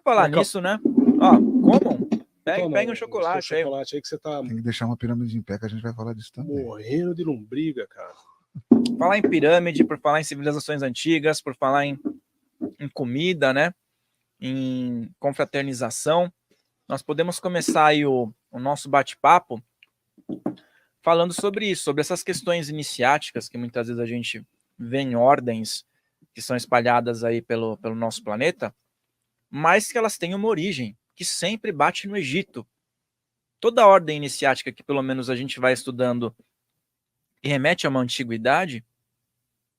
falar nisso, né? Ó, comam. Pega um chocolate aí. Chocolate aí que você tá... Tem que deixar uma pirâmide em pé, que a gente vai falar disso também. Morrendo de lombriga, cara. Falar em pirâmide, por falar em civilizações antigas, por falar em comida, né? Em confraternização. Nós podemos começar aí o nosso bate-papo falando sobre isso, sobre essas questões iniciáticas que muitas vezes a gente vê em ordens que são espalhadas aí pelo nosso planeta, mas que elas têm uma origem que sempre bate no Egito. Toda ordem iniciática que pelo menos a gente vai estudando e remete a uma antiguidade,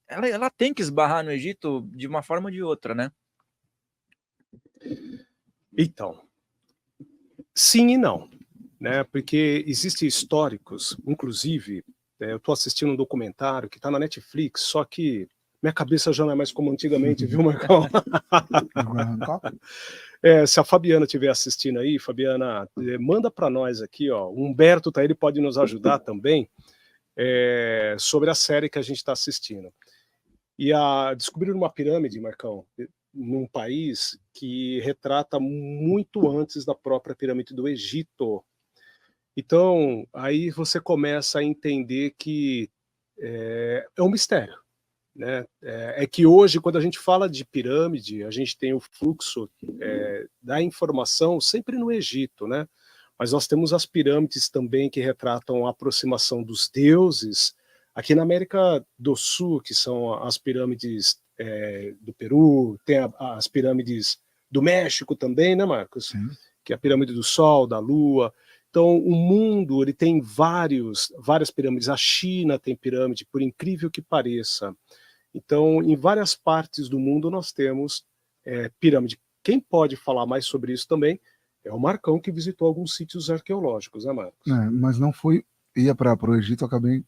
ela tem que esbarrar no Egito de uma forma ou de outra, né? Então, sim e não, né? Porque existem históricos, inclusive, eu estou assistindo um documentário que está na Netflix, só que minha cabeça já não é mais como antigamente, viu, Marcão? Se a Fabiana estiver assistindo aí, Fabiana, manda para nós aqui, ó. O Humberto tá aí, ele pode nos ajudar também sobre a série que a gente está assistindo. E descobriram uma pirâmide, Marcão, num país que retrata muito antes da própria pirâmide do Egito. Então, aí você começa a entender que é um mistério, né? É que hoje, quando a gente fala de pirâmide, a gente tem o fluxo da informação sempre no Egito, né? Mas nós temos as pirâmides também que retratam a aproximação dos deuses. Aqui na América do Sul, que são as pirâmides do Peru, tem as pirâmides do México também, né, Marcos? Sim. Que é a pirâmide do Sol, da Lua. Então, o mundo ele tem várias pirâmides. A China tem pirâmide, por incrível que pareça. Então, em várias partes do mundo nós temos pirâmide. Quem pode falar mais sobre isso também é o Marcão, que visitou alguns sítios arqueológicos, né, Marcos? Mas não ia para o Egito, eu acabei,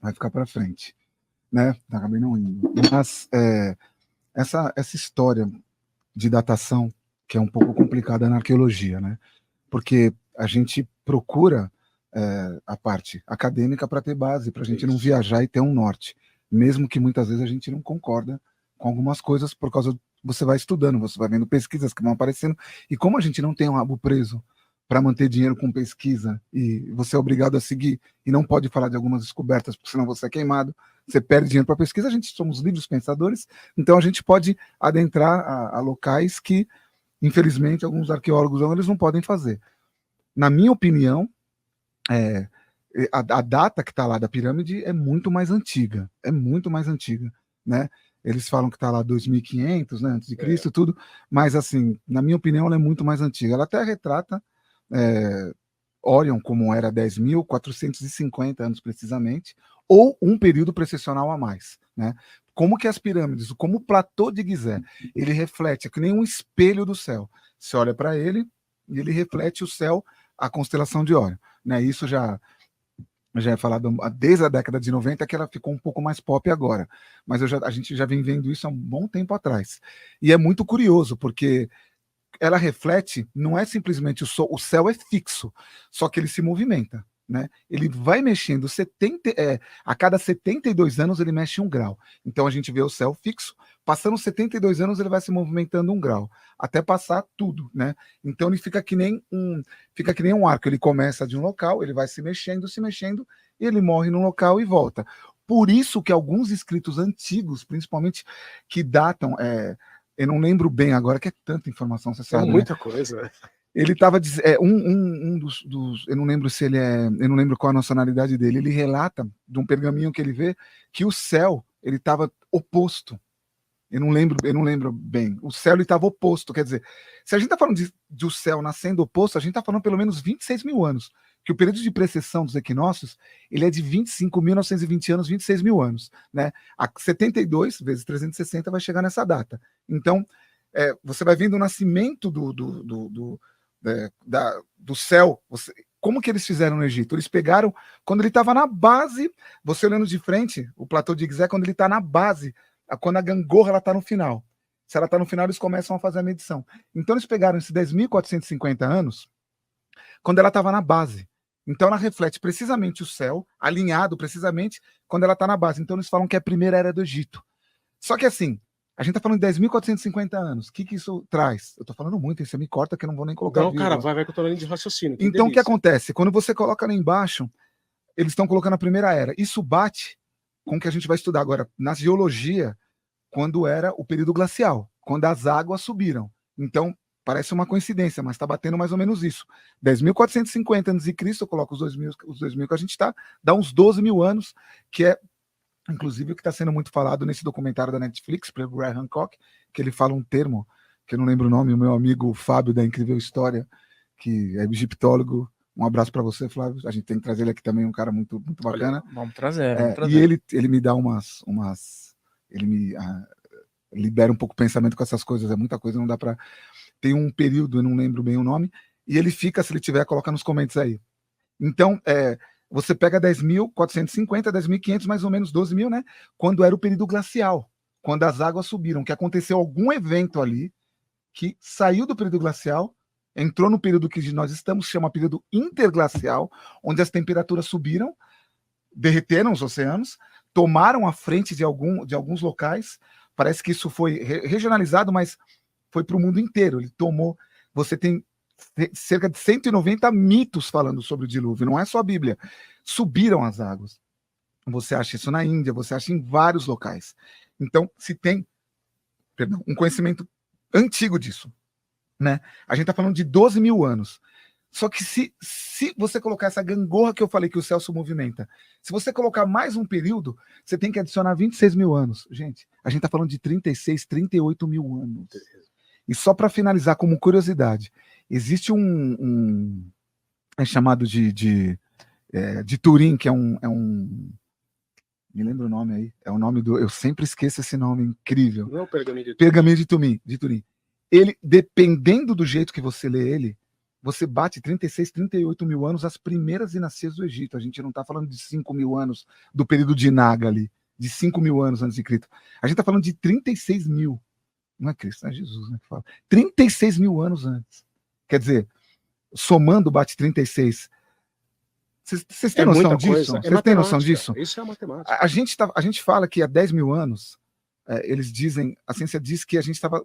vai ficar para frente, né? Acabei não indo. Mas essa história de datação, que é um pouco complicada na arqueologia, né? Porque a gente procura a parte acadêmica para ter base, para a gente não viajar e ter um norte, mesmo que muitas vezes a gente não concorda com algumas coisas, por causa você vai estudando, você vai vendo pesquisas que vão aparecendo, e como a gente não tem um rabo preso para manter dinheiro com pesquisa, e você é obrigado a seguir, e não pode falar de algumas descobertas, porque senão você é queimado, você perde dinheiro para pesquisa, a gente somos livres pensadores, então a gente pode adentrar a locais que, infelizmente, alguns arqueólogos eles não podem fazer. Na minha opinião, a data que está lá da pirâmide é muito mais antiga, né? Eles falam que está lá 2500, né, antes de Cristo, tudo, mas assim, na minha opinião, ela é muito mais antiga. Ela até retrata Orion como era 10.450 anos precisamente, ou um período precessional a mais, né? Como que as pirâmides, como o platô de Gizé, ele reflete, é que nem um espelho do céu. Você olha para ele e ele reflete o céu, a constelação de Órion, né? Isso já é falado desde a década de 90, que ela ficou um pouco mais pop agora, mas a gente já vem vendo isso há um bom tempo atrás. E é muito curioso, porque ela reflete, não é simplesmente o céu é fixo, só que ele se movimenta, né? Ele vai mexendo a cada 72 anos ele mexe 1 grau. Então a gente vê o céu fixo, passando 72 anos ele vai se movimentando 1 grau, até passar tudo, né? Então ele fica que nem um arco, ele começa de um local, ele vai se mexendo, e ele morre num local e volta. Por isso que alguns escritos antigos, principalmente que datam, eu não lembro bem agora, que é tanta informação, você sabe, muita coisa. Ele estava dizendo, um dos, eu não lembro se ele eu não lembro qual a nacionalidade dele, ele relata de um pergaminho que ele vê que o céu, ele estava oposto. Eu não lembro bem. O céu ele estava oposto, quer dizer, se a gente está falando de o céu nascendo oposto, a gente está falando pelo menos 26 mil anos, que o período de precessão dos equinócios, ele é de 25.920 anos, 26 mil anos, né? A 72 vezes 360 vai chegar nessa data. Então, você vai vendo o nascimento do céu. Como que eles fizeram no Egito? Eles pegaram, quando ele estava na base, você olhando de frente, o platô de Gizé, quando ele está na base, quando a gangorra está no final. Se ela está no final, eles começam a fazer a medição. Então eles pegaram esses 10.450 anos, quando ela estava na base. Então ela reflete precisamente o céu, alinhado precisamente, quando ela está na base. Então eles falam que é a primeira era do Egito. Só que assim, A gente tá falando de 10.450 anos. O que isso traz? Eu tô falando muito, hein? Você me corta que eu não vou nem colocar. Não, cara, vai que eu tô lendo de raciocínio. Então, o que acontece? Quando você coloca lá embaixo, eles estão colocando a primeira era. Isso bate com o que a gente vai estudar agora na geologia, quando era o período glacial, quando as águas subiram. Então, parece uma coincidência, mas está batendo mais ou menos isso. 10.450 a.C., eu coloco os 2.000 que a gente está, dá uns 12 mil anos, que é, inclusive, o que está sendo muito falado nesse documentário da Netflix, pelo Graham Hancock, que ele fala um termo, que eu não lembro o nome, o meu amigo Fábio, da Incrível História, que é egiptólogo. Um abraço para você, Flávio. A gente tem que trazer ele aqui também, um cara muito, muito bacana. Olha, vamos trazer. E ele me dá ele me libera um pouco o pensamento com essas coisas. É muita coisa, não dá para... Tem um período, eu não lembro bem o nome, e ele fica, se ele tiver, coloca nos comentários aí. Então, você pega 10.450, 10.500, mais ou menos 12 mil, né? Quando era o período glacial, quando as águas subiram, que aconteceu algum evento ali que saiu do período glacial, entrou no período que nós estamos, chama período interglacial, onde as temperaturas subiram, derreteram os oceanos, tomaram a frente de alguns locais. Parece que isso foi regionalizado, mas foi para o mundo inteiro. Ele tomou. Você tem cerca de 190 mitos falando sobre o dilúvio, não é só a Bíblia. Subiram as águas. Você acha isso na Índia, você acha em vários locais. Então, se tem, um conhecimento antigo disso. Né? A gente está falando de 12 mil anos. Só que se você colocar essa gangorra que eu falei que o Celso movimenta, se você colocar mais um período, você tem que adicionar 26 mil anos. Gente, a gente está falando de 36, 38 mil anos. E só para finalizar, como curiosidade, existe é chamado de Turim, que é um me lembra o nome aí, é o nome eu sempre esqueço esse nome incrível. Não é o Pergaminho de Turim. Pergaminho de Turim. Ele, dependendo do jeito que você lê ele, você bate 36, 38 mil anos as primeiras dinastias do Egito. A gente não está falando de 5 mil anos do período de Naga ali, de 5 mil anos antes de Cristo. A gente está falando de 36 mil. Não é Cristo, é Jesus, né, que fala. 36 mil anos antes. Quer dizer, somando bate 36. Vocês têm noção disso? Vocês têm noção disso? Isso é a matemática. A gente fala que há 10 mil anos, eles dizem, a ciência diz que a gente estava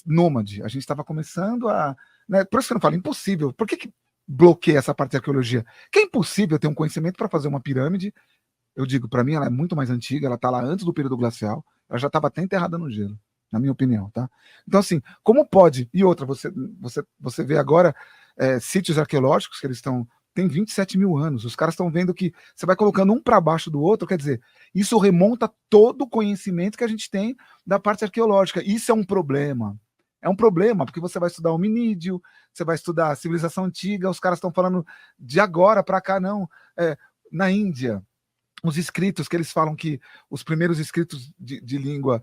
nômade, a gente estava começando a... Né, por isso que eu não falo, impossível. Por que bloqueia essa parte de arqueologia? Que é impossível ter um conhecimento para fazer uma pirâmide. Eu digo, para mim, ela é muito mais antiga, ela está lá antes do período glacial, ela já estava até enterrada no gelo, na minha opinião, tá? Então, assim, como pode... E outra, você vê agora sítios arqueológicos que eles estão... Tem 27 mil anos. Os caras estão vendo que você vai colocando um para baixo do outro, quer dizer, isso remonta todo o conhecimento que a gente tem da parte arqueológica. Isso é um problema. É um problema, porque você vai estudar hominídeo, você vai estudar a civilização antiga, os caras estão falando de agora para cá, não. Na Índia, os escritos que eles falam que os primeiros escritos de língua,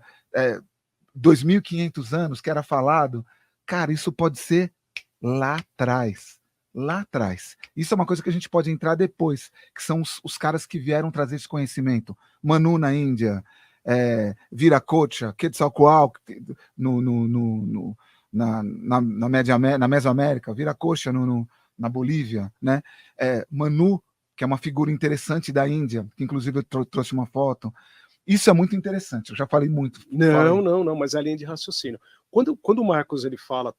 2.500 anos, que era falado, cara, isso pode ser lá atrás. Lá atrás. Isso é uma coisa que a gente pode entrar depois, que são os caras que vieram trazer esse conhecimento. Manu na Índia, Viracocha, Quetzalcoatl na Mesoamérica, Viracocha na Bolívia, né? Manu, que é uma figura interessante da Índia, que inclusive eu trouxe uma foto. Isso é muito interessante, eu já falei muito. Não, mas é a linha de raciocínio. Quando o Marcos ele fala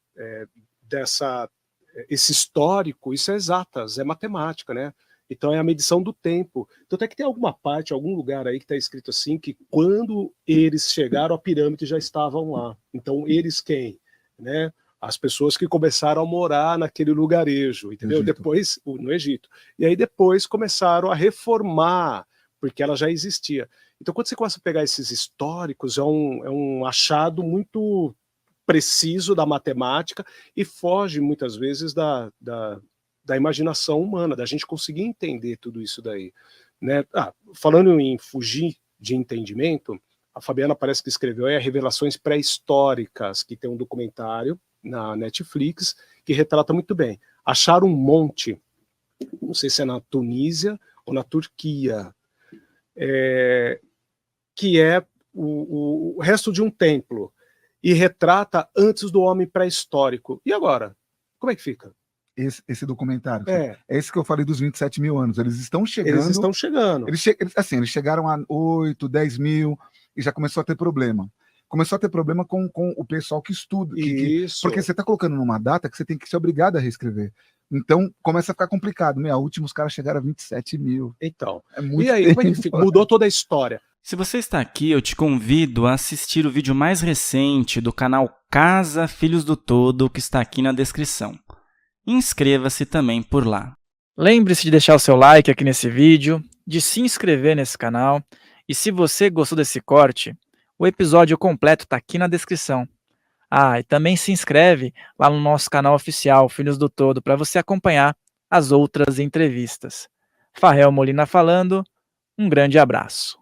esse histórico, isso é exatas, é matemática, né? Então é a medição do tempo. Então até que tem alguma parte, algum lugar aí que está escrito assim, que quando eles chegaram, a pirâmide já estavam lá. Então eles quem? Né? As pessoas que começaram a morar naquele lugarejo, entendeu? Egito. Depois, no Egito. E aí depois começaram a reformar, porque ela já existia. Então quando você começa a pegar esses históricos, é um achado muito preciso da matemática e foge muitas vezes da imaginação humana, da gente conseguir entender tudo isso daí, né? Falando em fugir de entendimento, a Fabiana parece que escreveu Revelações Pré-Históricas, que tem um documentário na Netflix que retrata muito bem. Acharam um monte, não sei se é na Tunísia ou na Turquia, que é o resto de um templo, e retrata antes do homem pré-histórico. E agora? Como é que fica? Esse documentário. É esse que eu falei dos 27 mil anos. Eles estão chegando. Eles chegaram Eles chegaram a 8, 10 mil e já começou a ter problema. começou a ter problema com o pessoal que estuda. Isso. Porque você está colocando numa data que você tem que ser obrigado a reescrever. Então começa a ficar complicado. A última os caras chegaram a 27 mil. Então. É muito E aí, como é que fica? Mudou toda a história. Se você está aqui, eu te convido a assistir o vídeo mais recente do canal Casa Filhos do Todo, que está aqui na descrição. Inscreva-se também por lá. Lembre-se de deixar o seu like aqui nesse vídeo, de se inscrever nesse canal, e se você gostou desse corte, o episódio completo está aqui na descrição. Ah, e também se inscreve lá no nosso canal oficial, Filhos do Todo, para você acompanhar as outras entrevistas. Farrell Molina falando, um grande abraço.